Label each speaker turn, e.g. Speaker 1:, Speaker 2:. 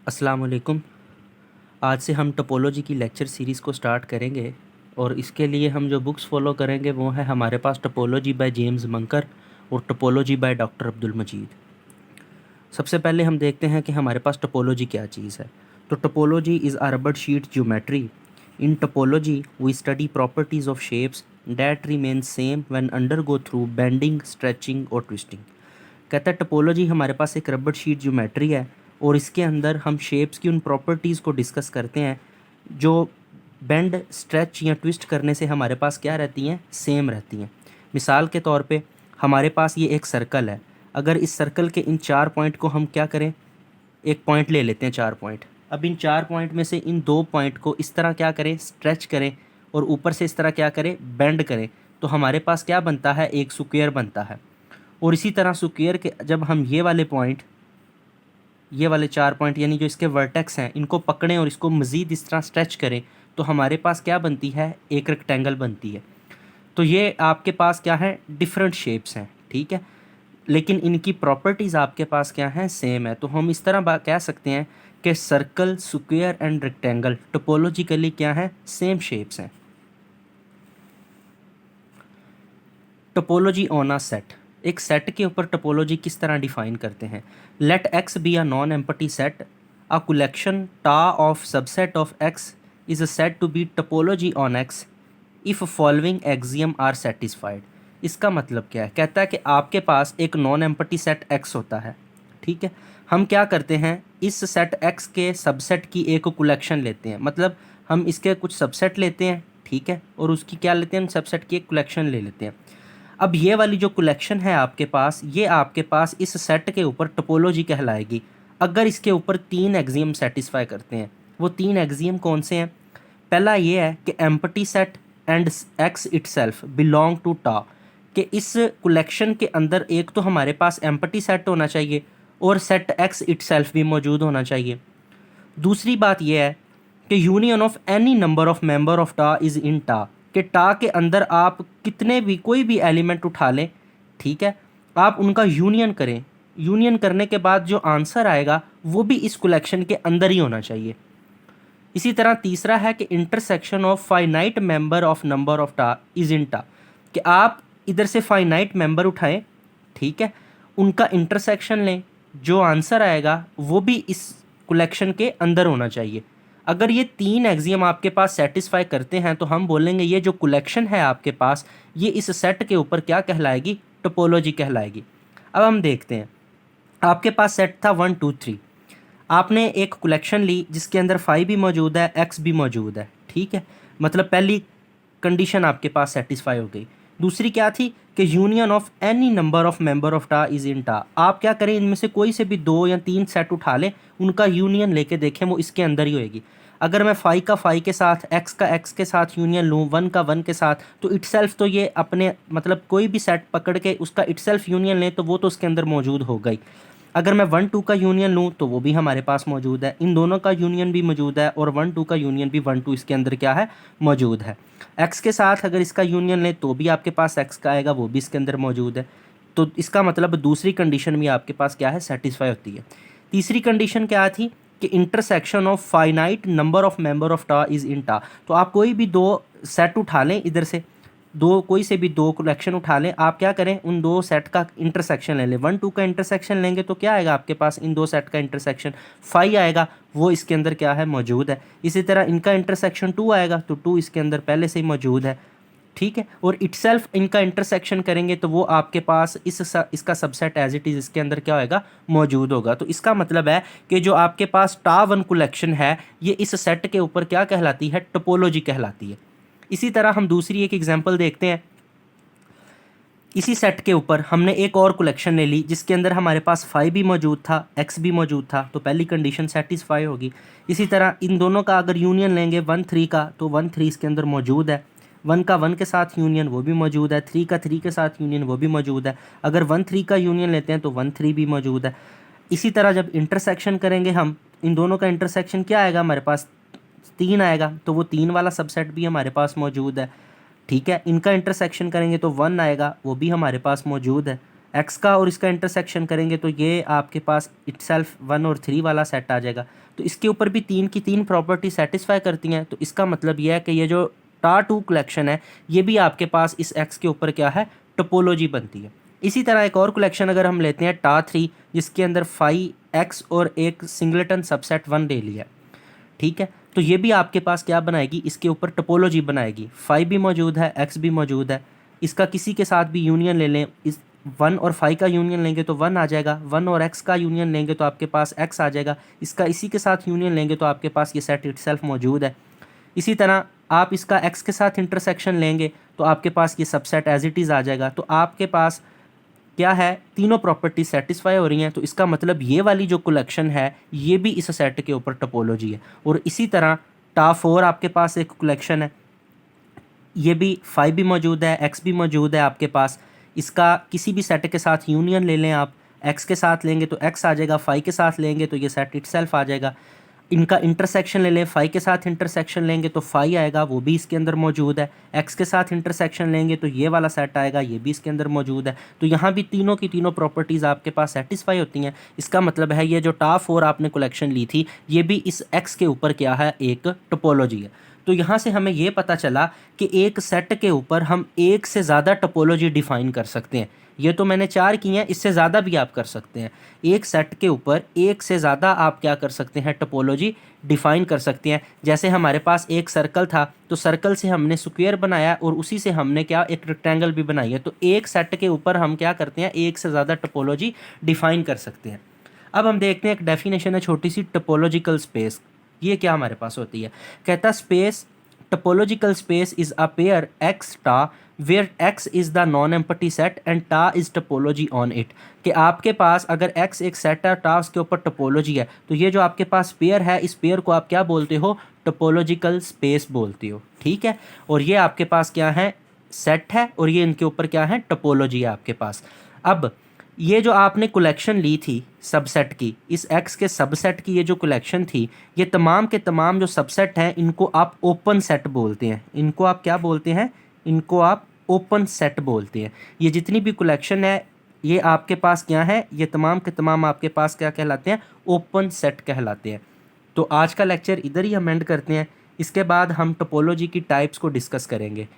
Speaker 1: अस्सलाम वालेकुम। आज से हम टोपोलॉजी की लेक्चर सीरीज़ को स्टार्ट करेंगे और इसके लिए हम जो बुक्स फॉलो करेंगे वो है हमारे पास टोपोलॉजी बाय जेम्स मंकर और टोपोलॉजी बाय डॉक्टर अब्दुल मजीद। सबसे पहले हम देखते हैं कि हमारे पास टोपोलॉजी क्या चीज़ है। तो topology is a rubber sheet geometry. In topology we study properties of shapes that remain same when undergo through bending, stretching और ट्विस्टिंग। कहता है टोपोलॉजी हमारे पास एक रबर शीट ज्योमेट्री है और इसके अंदर हम शेप्स की उन प्रॉपर्टीज़ को डिस्कस करते हैं जो बेंड, स्ट्रेच या ट्विस्ट करने से हमारे पास क्या रहती हैं, सेम रहती हैं। मिसाल के तौर पे हमारे पास ये एक सर्कल है। अगर इस सर्कल के इन 4 पॉइंट को हम क्या करें, एक पॉइंट ले लेते हैं 4 पॉइंट। अब इन 4 पॉइंट में से इन 2 पॉइंट को इस तरह क्या करें, स्ट्रेच करें और ऊपर से इस तरह क्या करें, बेंड करें, तो हमारे पास क्या बनता है, एक स्क्वायर बनता है। और इसी तरह स्क्वायर के जब हम ये वाले पॉइंट, ये वाले 4 पॉइंट यानी जो इसके वर्टेक्स हैं, इनको पकड़ें और इसको मज़ीद इस तरह स्ट्रेच करें तो हमारे पास क्या बनती है, एक रेक्टेंगल बनती है। तो ये आपके पास क्या है, डिफरेंट शेप्स हैं, ठीक है, लेकिन इनकी प्रॉपर्टीज़ आपके पास क्या हैं, सेम है। तो हम इस तरह कह सकते हैं कि circle, square and rectangle topologically क्या है, सेम शेप्स हैं। टोपोलॉजी ऑन अ सेट, एक सेट के ऊपर टोपोलॉजी किस तरह डिफाइन करते हैं। Let X be a non empty set, a collection टा of subset of X is a set to be topology on X if following axiom are satisfied. इसका मतलब क्या है, कहता है कि आपके पास एक नॉन एम्पटी सेट एक्स होता है, ठीक है। हम क्या करते हैं, इस सेट एक्स के सबसेट की एक कलेक्शन लेते हैं, मतलब हम इसके कुछ सबसेट लेते हैं, ठीक है, और उसकी क्या लेते हैं, सबसेट की एक कलेक्शन ले लेते हैं। अब ये वाली जो कलेक्शन है आपके पास, ये आपके पास इस सेट के ऊपर टोपोलॉजी कहलाएगी अगर इसके ऊपर 3 एक्सियम सेटिस्फाई करते हैं। वो 3 एक्सियम कौन से हैं? पहला ये है कि empty set and X itself belong to टा, कि इस कलेक्शन के अंदर एक तो हमारे पास एम्प्टी सेट होना चाहिए और सेट एक्स इटसेल्फ भी मौजूद होना चाहिए। दूसरी बात यह है कि union of any number of member of टा इज़ इन टा, कि टा के अंदर आप कितने भी कोई भी एलिमेंट उठा लें, ठीक है, आप उनका यूनियन करें। यूनियन करने के बाद जो आंसर आएगा वो भी इस कलेक्शन के अंदर ही होना चाहिए। इसी तरह तीसरा है कि intersection of finite member of number of टा इज इन टा, कि आप इधर से फाइनाइट मेंबर उठाएं, ठीक है, उनका इंटरसेक्शन लें, जो आंसर आएगा वो भी इस कलेक्शन के अंदर होना चाहिए। अगर ये 3 एक्सियम आपके पास सेटिस्फाई करते हैं तो हम बोलेंगे ये जो कलेक्शन है आपके पास, ये इस सेट के ऊपर क्या कहलाएगी, टोपोलॉजी कहलाएगी। अब हम देखते हैं, आपके पास सेट था 1 2 3, आपने एक कलेक्शन ली जिसके अंदर 5 भी मौजूद है, एक्स भी मौजूद है, ठीक है, मतलब पहली कंडीशन आपके पास सेटिस्फाई हो गई। दूसरी क्या थी कि union of any number of member of टा इज इन टा, आप क्या करें, इनमें से कोई से भी 2 या 3 सेट उठा लें, उनका यूनियन लेके देखें, वो इसके अंदर ही होएगी। अगर मैं 5 का 5 के साथ, एक्स का एक्स के साथ यूनियन लूँ, 1 का 1 के साथ, तो इटसेल्फ तो ये अपने मतलब कोई भी सेट पकड़ के उसका इटसेल्फ यूनियन लें तो वो तो उसके अंदर मौजूद हो गई। अगर मैं 1 2 का यूनियन लूँ तो वो भी हमारे पास मौजूद है, इन दोनों का यूनियन भी मौजूद है और 1 2 का यूनियन भी 1 2 इसके अंदर क्या है, मौजूद है। एक्स के साथ अगर इसका यूनियन लें तो भी आपके पास एक्स का आएगा, वो भी इसके अंदर मौजूद है। तो इसका मतलब दूसरी कंडीशन भी आपके पास क्या है, सेटिस्फाई होती है। तीसरी कंडीशन क्या थी कि intersection of finite number of member of टा इज़ इन टा, तो आप कोई भी 2 सेट उठा लें, इधर से दो कोई से भी 2 कलेक्शन उठा लें, आप क्या करें, उन 2 सेट का इंटरसेक्शन ले लें। 1 2 का इंटरसेक्शन लेंगे तो क्या आएगा आपके पास, इन 2 सेट का इंटरसेक्शन 5 आएगा, वो इसके अंदर क्या है, मौजूद है। इसी तरह इनका इंटरसेक्शन 2 आएगा तो 2 इसके अंदर पहले से ही मौजूद है, ठीक है। और इटसेल्फ इनका इंटरसेक्शन करेंगे तो वो आपके पास इसका सबसेट एज इट इज़ इसके अंदर क्या होएगा, मौजूद होगा। तो इसका मतलब है कि जो आपके पास टा 1 कलेक्शन है, ये इस सेट के ऊपर क्या कहलाती है, टोपोलॉजी कहलाती है। इसी तरह हम दूसरी एक एग्जांपल देखते हैं। इसी सेट के ऊपर हमने एक और कलेक्शन ले ली जिसके अंदर हमारे पास 5 भी मौजूद था, एक्स भी मौजूद था, तो पहली कंडीशन सेटिस्फाई होगी। इसी तरह इन दोनों का अगर यूनियन लेंगे 1 3 का, तो 1 3 इसके अंदर मौजूद है। 1 का 1 के साथ यूनियन, वो भी मौजूद है। 3 का 3 के साथ यूनियन, वो भी मौजूद है। अगर 1 3 का यूनियन लेते हैं तो 1 3 भी मौजूद है। इसी तरह जब इंटरसेक्शन करेंगे हम, इन दोनों का इंटरसेक्शन क्या आएगा, हमारे पास 3 आएगा, तो वो 3 वाला सबसेट भी हमारे पास मौजूद है, ठीक है। इनका इंटरसेक्शन करेंगे तो 1 आएगा, वो भी हमारे पास मौजूद है। एक्स का और इसका इंटरसेक्शन करेंगे तो ये आपके पास इटसेल्फ 1 और 3 वाला सेट आ जाएगा। तो इसके ऊपर भी 3 की 3 प्रॉपर्टी सेटिस्फाई करती हैं। तो इसका मतलब ये है कि ये जो टा2 कलेक्शन है ये भी आपके पास इस एक्स के ऊपर क्या है, टोपोलॉजी बनती है। इसी तरह एक और कलेक्शन अगर हम लेते हैं टा3, जिसके अंदर 5x और एक सिंगलेटन सबसेट 1 ले लिया, ठीक है, तो ये भी आपके पास क्या बनाएगी, इसके ऊपर टोपोलॉजी बनाएगी। 5 भी मौजूद है, x भी मौजूद है, इसका किसी के साथ भी यूनियन ले लें, इस 1 और 5 का यूनियन लेंगे तो 1 आ जाएगा, 1 और x का यूनियन लेंगे तो आपके पास x आ जाएगा, इसका इसी के साथ यूनियन लेंगे तो आपके पास ये सेट इटसेल्फ मौजूद है। इसी तरह आप इसका x के साथ इंटरसेक्शन लेंगे तो आपके पास ये सबसेट एज इट इज़ आ जाएगा। तो आपके पास क्या है, तीनों प्रॉपर्टी सेटिस्फाई हो रही हैं। तो इसका मतलब ये वाली जो कलेक्शन है ये भी इस सेट के ऊपर टोपोलॉजी है। और इसी तरह टा4 आपके पास एक कलेक्शन है, ये भी 5 भी मौजूद है, x भी मौजूद है आपके पास, इसका किसी भी सेट के साथ यूनियन ले लें आप, x के साथ लेंगे तो x आ जाएगा, 5 के साथ लेंगे तो ये सेट इटसेल्फ आ जाएगा। इनका इंटरसेक्शन ले लें, 5 के साथ इंटरसेक्शन लेंगे तो 5 आएगा, वो भी इसके अंदर मौजूद है, x के साथ इंटरसेक्शन लेंगे तो ये वाला सेट आएगा, ये भी इसके अंदर मौजूद है। तो यहाँ भी तीनों की तीनों प्रॉपर्टीज़ आपके पास सेटिस्फाई होती हैं। इसका मतलब है ये जो टा4 आपने कलेक्शन ली थी ये भी इस x के ऊपर क्या है, एक टोपोलॉजी है। तो यहाँ से हमें ये पता चला कि एक सेट के ऊपर हम एक से ज़्यादा टोपोलॉजी डिफ़ाइन कर सकते हैं। ये तो मैंने 4 की हैं, इससे ज़्यादा भी आप कर सकते हैं। एक सेट के ऊपर एक से ज़्यादा आप क्या कर सकते हैं, टोपोलॉजी डिफ़ाइन कर सकते हैं। जैसे हमारे पास एक सर्कल था तो सर्कल से हमने स्क्वायर बनाया और उसी से हमने क्या, एक रेक्टेंगल भी बनाई है। तो एक सेट के ऊपर हम क्या करते हैं, एक से ज़्यादा टोपोलॉजी डिफ़ाइन कर सकते हैं। अब हम देखते हैं एक डेफिनेशन है छोटी सी, टोपोलॉजिकल स्पेस। ये क्या हमारे पास होती है, कहता space, topological space is a pair x टा where x is the non empty set and टा इज टोपोलॉजी ऑन इट। कि आपके पास अगर x एक सेट है, टा उसके ऊपर टोपोलॉजी है, तो ये जो आपके पास पेयर है इस पेयर को आप क्या बोलते हो, टोपोलॉजिकल स्पेस बोलते हो, ठीक है। और ये आपके पास क्या है, सेट है, और ये इनके ऊपर क्या है, टोपोलॉजी है आपके पास। अब ये जो आपने कलेक्शन ली थी सबसेट की, इस x के सबसेट की ये जो कलेक्शन थी, ये तमाम के तमाम जो सबसेट हैं इनको आप ओपन सेट बोलते हैं। इनको आप क्या बोलते हैं, इनको आप ओपन सेट बोलते हैं। ये जितनी भी कलेक्शन है ये आपके पास क्या है, ये तमाम के तमाम आपके पास क्या कहलाते हैं, ओपन सेट कहलाते हैं। तो आज का लेक्चर इधर ही हम एंड करते हैं। इसके बाद हम टोपोलॉजी की टाइप्स को डिस्कस करेंगे।